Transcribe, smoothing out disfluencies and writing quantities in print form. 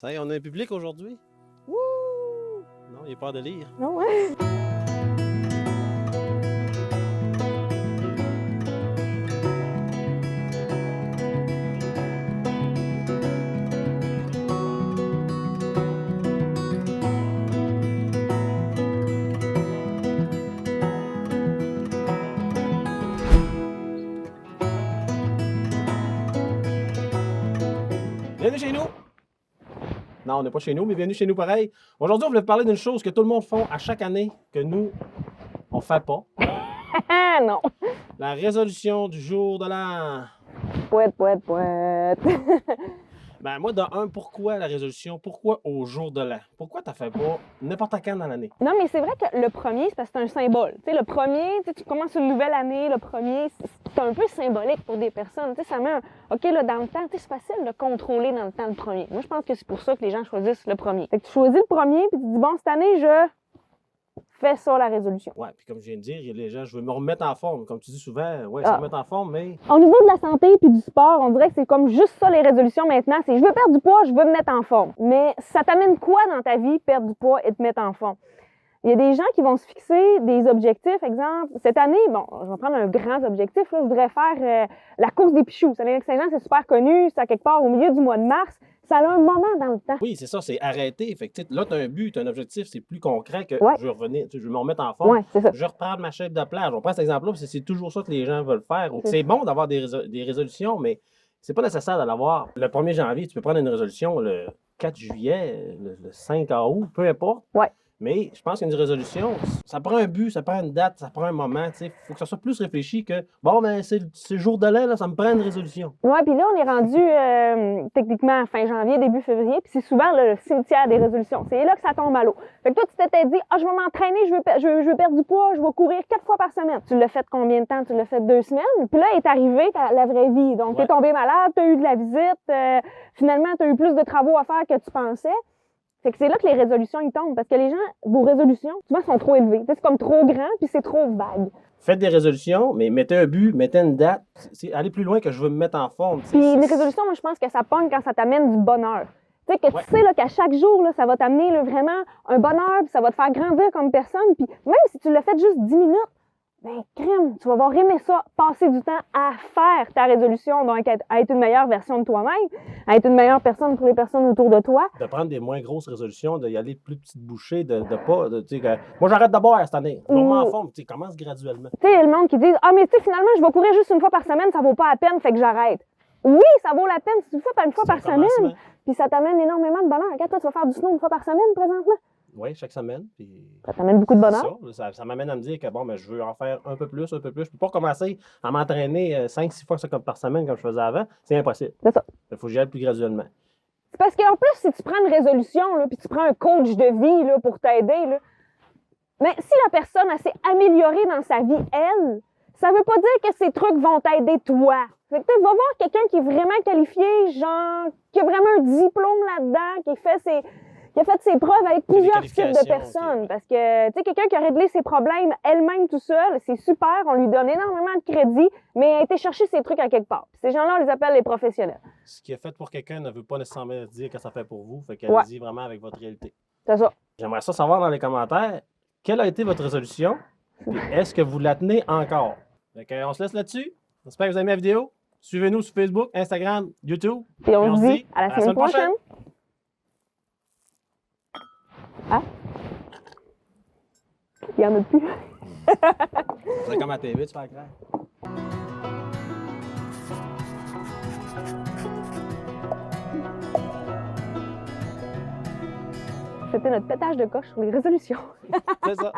Ça y est, on a un public aujourd'hui? Wouh! Non, il n'est pas de lire. Non, hein? Bienvenue chez nous! Non, on n'est pas chez nous, mais bienvenue chez nous pareil. Aujourd'hui, on voulait parler d'une chose que tout le monde fait à chaque année, que nous, on ne fait pas. Ah non! La résolution du jour de l'an. Poète, poète, poète. Ben moi, pourquoi la résolution? Pourquoi au jour de l'an? Pourquoi tu ne fais pas n'importe quand dans l'année? Non, mais c'est vrai que le premier, c'est parce que c'est un symbole. Tu sais, le premier, tu commences une nouvelle année, le premier, c'est un peu symbolique pour des personnes. Tu sais, ça met un... OK, là, dans le temps, tu sais, c'est facile de contrôler dans le temps le premier. Moi, je pense que c'est pour ça que les gens choisissent le premier. Fait que tu choisis le premier, puis tu dis, bon, cette année, je fais ça, la résolution. Ouais, puis comme je viens de dire, il y a les gens, je veux me remettre en forme. Comme tu dis souvent, ouais, se remettre en forme, mais... Au niveau de la santé puis du sport, on dirait que c'est comme juste ça les résolutions maintenant. C'est je veux perdre du poids, je veux me mettre en forme. Mais ça t'amène quoi dans ta vie, perdre du poids et te mettre en forme? Il y a des gens qui vont se fixer des objectifs. Exemple, cette année, bon, je vais prendre un grand objectif. Là, je voudrais faire la course des Pichoux. Saint-Jean, c'est super connu. C'est à quelque part au milieu du mois de mars. Ça a un moment dans le temps. Oui, c'est ça, c'est arrêter. Fait que, là, tu as un but, tu as un objectif, c'est plus concret que Ouais. je veux revenir, je veux me remettre en forme. Ouais, c'est ça. Je veux reprendre ma shape de plage. On prend cet exemple-là parce que c'est toujours ça que les gens veulent faire. C'est bon d'avoir des résolutions, mais c'est pas nécessaire de l'avoir le 1er janvier. Tu peux prendre une résolution le 4 juillet, le 5 août, peu importe. Ouais. Mais je pense qu'une résolution, ça prend un but, ça prend une date, ça prend un moment. Il faut que ça soit plus réfléchi que bon, ben c'est le jour de l'an, là, ça me prend une résolution. Ouais, puis là, on est rendu techniquement fin janvier, début février, puis c'est souvent le cimetière des résolutions. C'est là que ça tombe à l'eau. Fait que toi, tu t'étais dit, je vais m'entraîner, je veux perdre du poids, je vais courir 4 fois par semaine. Tu l'as fait combien de temps? Tu l'as fait 2 semaines. Puis là, est arrivée la vraie vie. Donc, t'es tombé malade, t'as eu de la visite, finalement, t'as eu plus de travaux à faire que tu pensais. Fait que c'est là que les résolutions, ils tombent. Parce que les gens, vos résolutions, souvent, sont trop élevées. C'est comme trop grand, puis c'est trop vague. Faites des résolutions, mais mettez un but, mettez une date. Allez plus loin que je veux me mettre en forme. Puis les résolutions, moi, je pense que ça pogne quand ça t'amène du bonheur. Tu sais, tu sais là, qu'à chaque jour, là, ça va t'amener là, vraiment un bonheur, puis ça va te faire grandir comme personne. Puis même si tu le fais juste 10 minutes, ben crime, tu vas avoir aimé ça, passer du temps à faire ta résolution, donc à être une meilleure version de toi-même, à être une meilleure personne pour les personnes autour de toi. De prendre des moins grosses résolutions, d'y aller plus petites bouchées, de pas, tu sais, moi j'arrête de boire cette année, je vais en forme, tu sais, commence graduellement. Tu sais, il y a le monde qui dit, mais tu sais, finalement, je vais courir juste une fois par semaine, ça vaut pas la peine, fait que j'arrête. Oui, ça vaut la peine, si tu le fais une fois par semaine, puis ça t'amène énormément de bonheur. Regarde, toi, tu vas faire du snow une fois par semaine présentement. Oui, chaque semaine. Puis ça t'amène beaucoup de bonheur. Ça m'amène à me dire que bon, ben, je veux en faire un peu plus, un peu plus. Je peux pas commencer à m'entraîner 5-6 fois ça comme par semaine comme je faisais avant. C'est impossible. C'est ça. Il faut que j'y aille plus graduellement. C'est parce qu'en plus, si tu prends une résolution, là, puis tu prends un coach de vie là, pour t'aider, là, mais si la personne s'est améliorée dans sa vie, elle, ça veut pas dire que ces trucs vont t'aider toi. Fait que va voir quelqu'un qui est vraiment qualifié, genre, qui a vraiment un diplôme là-dedans, qui a fait ses preuves avec plusieurs types de personnes. Parce que, tu sais, quelqu'un qui a réglé ses problèmes elle-même tout seul, c'est super, on lui donne énormément de crédit, mais elle a été chercher ses trucs à quelque part. Puis ces gens-là, on les appelle les professionnels. Ce qui est fait pour quelqu'un ne veut pas nécessairement dire que ça fait pour vous. Fait qu'allez-y vraiment avec votre réalité. C'est ça. J'aimerais ça savoir dans les commentaires, quelle a été votre résolution? Puis est-ce que vous la tenez encore? Fait qu'on se laisse là-dessus. J'espère que vous avez aimé la vidéo. Suivez-nous sur Facebook, Instagram, YouTube. Et on se dit à la semaine prochaine. Ah? Il y en a plus. C'est comme à TV, tu fais clair. C'était notre pétage de coche sur les résolutions. C'est ça.